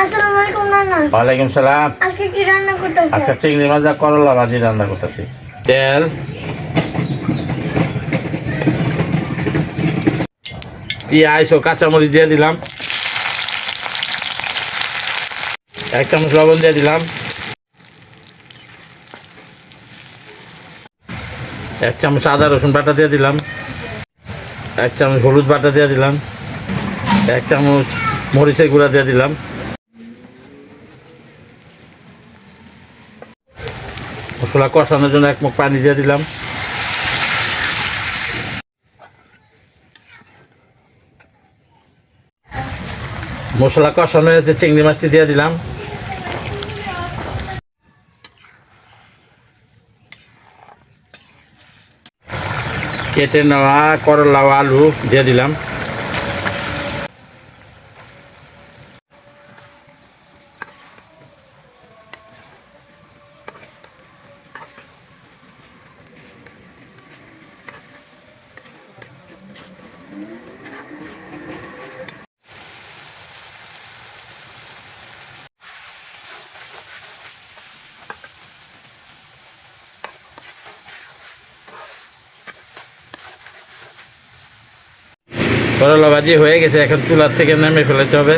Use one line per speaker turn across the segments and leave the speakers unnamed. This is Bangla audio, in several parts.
আসসালামু আলাইকুম নানা।
ওয়ালাইকুম সালাম।
আজকে কি রান্না করতেছেন?
আচ্ছা, চিংড়ি মাছ আর করলা ভাজি রান্না করতেছি। তেল, পেঁয়াজ ও কাঁচামরিচ দিয়ে দিলাম, 1 চামচ লবণ দিয়ে দিলাম, 1 চামচ আদা রসুন বাটা দিয়ে দিলাম, 1 চামচ হলুদ বাটা দিয়ে দিলাম, 1 চামচ মরিচের গুঁড়া দিয়ে দিলাম, মশলা কষানোর জন্য 1 মগ পানি দিয়ে দিলাম, মশলা কষানো হয়েছে, চিংড়ি মাছটি দিয়ে দিলাম, কেটে নেওয়া করলা ও আলু দিয়ে দিলাম, করলা ভাজি হয়ে গেছে। এখন চুলার থেকে নেমে ফেলতে হবে।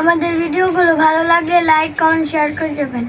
আমাদের ভিডিওগুলো ভালো লাগলে লাইক, কমেন্ট, শেয়ার করে যাবেন।